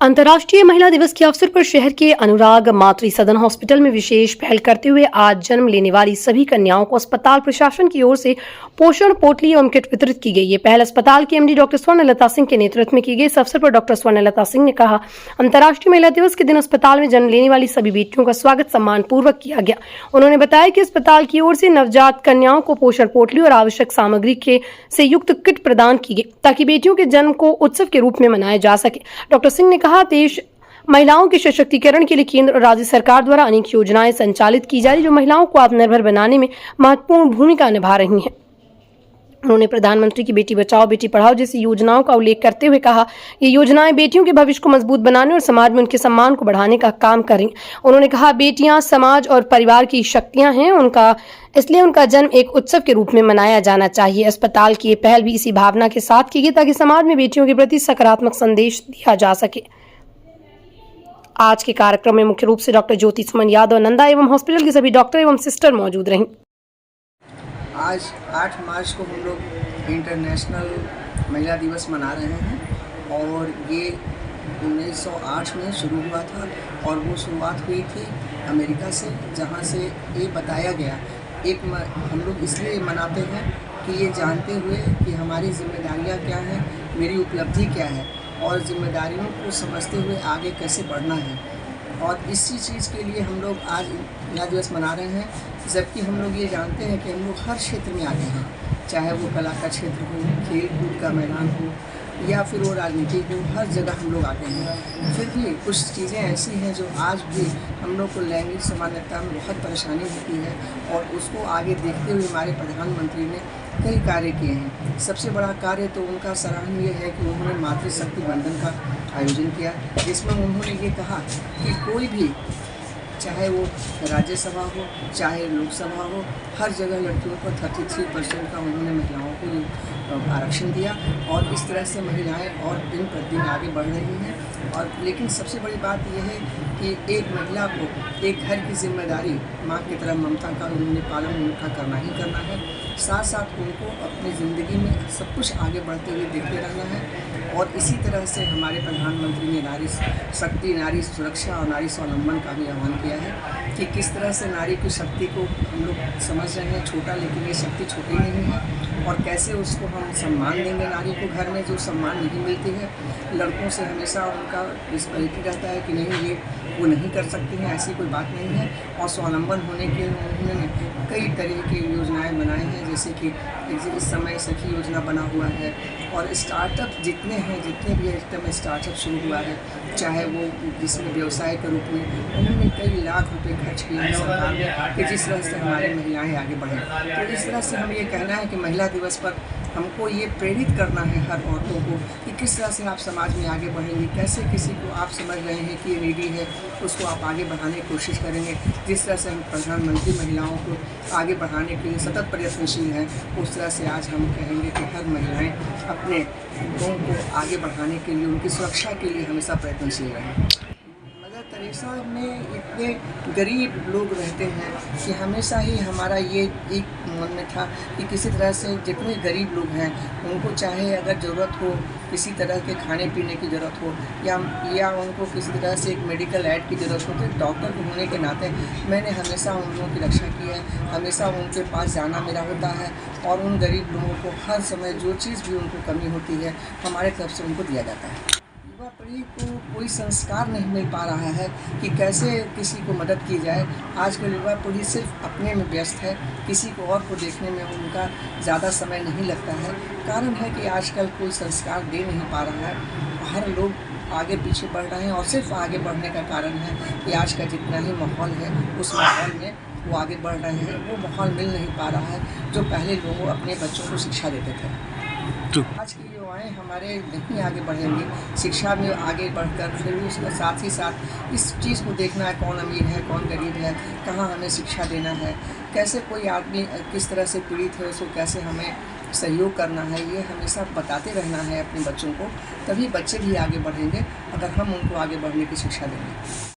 अंतर्राष्ट्रीय महिला दिवस के अवसर पर शहर के अनुराग मातृ सदन हॉस्पिटल में विशेष पहल करते हुए आज जन्म लेने वाली सभी कन्याओं को अस्पताल प्रशासन की ओर से पोषण पोटली एवं किट वितरित की गई। ये पहल अस्पताल की एमडी डॉक्टर स्वर्णलता सिंह के नेतृत्व में की गई। इस अवसर पर डॉक्टर स्वर्णलता सिंह ने कहा, अंतर्राष्ट्रीय महिला दिवस के दिन अस्पताल में जन्म लेने वाली सभी बेटियों का स्वागत सम्मान पूर्वक किया गया। उन्होंने बताया कि अस्पताल की ओर से नवजात कन्याओं को पोषण पोटली और आवश्यक सामग्री से युक्त किट प्रदान की गई ताकि बेटियों के जन्म को उत्सव के रूप में मनाया जा सके। डॉक्टर सिंह ने कहा, देश महिलाओं के सशक्तिकरण के लिए केंद्र और राज्य सरकार द्वारा अनेक योजनाएं संचालित की जा रही, जो महिलाओं को आत्मनिर्भर बनाने में महत्वपूर्ण भूमिका निभा रही हैं। उन्होंने प्रधानमंत्री की बेटी बचाओ बेटी पढ़ाओ जैसी योजनाओं का उल्लेख करते हुए कहा, ये योजनाएं बेटियों के भविष्य को मजबूत बनाने और समाज में उनके सम्मान को बढ़ाने का काम करेंगी। उन्होंने कहा, बेटियां समाज और परिवार की शक्तियां हैं, इसलिए उनका जन्म एक उत्सव के रूप में मनाया जाना चाहिए। अस्पताल की ये पहल भी इसी भावना के साथ की गई ताकि समाज में बेटियों के प्रति सकारात्मक संदेश दिया जा सके। आज के कार्यक्रम में मुख्य रूप से डॉक्टर ज्योति सुमन यादव, नंदा एवं हॉस्पिटल के सभी डॉक्टर एवं सिस्टर मौजूद रहीं। आज 8 मार्च को हम लोग इंटरनेशनल महिला दिवस मना रहे हैं और ये 1908 में शुरू हुआ था और वो शुरुआत हुई थी अमेरिका से, जहाँ से ये बताया गया। हम लोग इसलिए मनाते हैं कि ये जानते हुए कि हमारी जिम्मेदारियाँ क्या हैं, मेरी उपलब्धि क्या है और जिम्मेदारियों को समझते हुए आगे कैसे बढ़ना है। और इसी चीज़ के लिए हम लोग आज महिला दिवस मना रहे हैं, जबकि हम लोग ये जानते हैं कि हम लोग हर क्षेत्र में आगे हैं, चाहे वो कला का क्षेत्र हो, खेल कूद का मैदान हो या फिर वो राजनीति हो, हर जगह हम लोग आगे हैं। फिर भी कुछ चीज़ें ऐसी हैं जो आज भी हम लोग को लैंगिक समानता में बहुत परेशानी होती है और उसको आगे देखते हुए हमारे प्रधानमंत्री ने कई कार्य किए हैं। सबसे बड़ा कार्य तो उनका सराहनीय है कि उन्होंने मातृशक्ति बंधन का आयोजन किया, जिसमें उन्होंने ये कहा कि कोई भी, चाहे वो राज्यसभा हो चाहे लोकसभा हो, हर जगह लड़कियों को 33% का उन्होंने महिलाओं को आरक्षण दिया और इस तरह से महिलाएं और दिन प्रतिदिन आगे बढ़ रही हैं। और लेकिन सबसे बड़ी बात यह है कि एक महिला को एक घर की जिम्मेदारी माँ की तरह ममता का उन्होंने पालन उनका करना ही करना है, साथ साथ उनको अपनी ज़िंदगी में सब कुछ आगे बढ़ते हुए देखते रहना है। और इसी तरह से हमारे प्रधानमंत्री ने नारी शक्ति, नारी सुरक्षा और नारी स्वावलंबन का भी आह्वान किया है कि किस तरह से नारी की शक्ति को हम लोग समझ रहे हैं छोटा, लेकिन ये शक्ति छोटी नहीं है और कैसे उसको हम सम्मान देंगे। नारी को घर में जो सम्मान नहीं मिलती है, लड़कों से हमेशा उनका डिस्पैरिटी रहता है कि नहीं ये वो नहीं कर सकती हैं, ऐसी कोई बात नहीं है। और स्वावलंबन होने के उन्होंने कई तरह की योजनाएं बनाई हैं, जैसे कि इस समय सखी योजना बना हुआ है और स्टार्टअप जितने भी एकदम स्टार्टअप शुरू हुआ है, चाहे वो जिसमें व्यवसाय के रूप में उन्होंने कई लाख रुपए खर्च किए हैं सरकार ने कि जिस तरह से हमारी महिलाएं आगे बढ़ें। तो इस तरह से हम ये कहना है कि महिला दिवस पर हमको ये प्रेरित करना है हर औरतों को कि किस तरह से आप समाज में आगे बढ़ेंगे, कैसे किसी को आप समझ रहे हैं कि ये नीडी है उसको आप आगे बढ़ाने की कोशिश करेंगे। जिस तरह से हम प्रधानमंत्री महिलाओं को आगे बढ़ाने के लिए सतत प्रयत्नशील हैं, उस तरह से आज हम कहेंगे कि हर महिलाएं अपने लोगों को आगे बढ़ाने के लिए, उनकी सुरक्षा के लिए हमेशा प्रयत्नशील रहें। मदर तेरेसा में इतने गरीब लोग रहते हैं कि हमेशा ही हमारा ये एक मन में था कि किसी तरह से जितने गरीब लोग हैं उनको चाहे अगर ज़रूरत हो, किसी तरह के खाने पीने की ज़रूरत हो या उनको किसी तरह से एक मेडिकल एड की ज़रूरत हो, तो डॉक्टर होने के नाते मैंने हमेशा उन लोगों की रक्षा की है, हमेशा उनके पास जाना मेरा होता है और उन गरीब लोगों को हर समय जो चीज़ भी उनको कमी होती है हमारे तरफ से उनको दिया जाता है। युवा पीढ़ी को कोई संस्कार नहीं मिल पा रहा है कि कैसे किसी को मदद की जाए। आजकल युवा पीढ़ी सिर्फ अपने में व्यस्त है, किसी को और को देखने में उनका ज़्यादा समय नहीं लगता है। कारण है कि आजकल कोई संस्कार दे नहीं पा रहा है, हर लोग आगे पीछे बढ़ रहे हैं और सिर्फ आगे बढ़ने का कारण है कि आज का जितना ही माहौल है उस माहौल में वो आगे बढ़ रहे हैं, वो माहौल मिल नहीं पा रहा है जो पहले लोग अपने बच्चों को शिक्षा देते थे। आज की युवाएं हमारे नहीं आगे बढ़ेंगी शिक्षा में आगे बढ़कर, फिर भी उसके साथ ही साथ इस चीज़ को देखना है कौन अमीर है कौन गरीब है, कहाँ हमें शिक्षा देना है, कैसे कोई आदमी किस तरह से पीड़ित है उसको कैसे हमें सहयोग करना है, ये हमेशा बताते रहना है अपने बच्चों को। तभी बच्चे भी आगे बढ़ेंगे अगर हम उनको आगे बढ़ने की शिक्षा देंगे।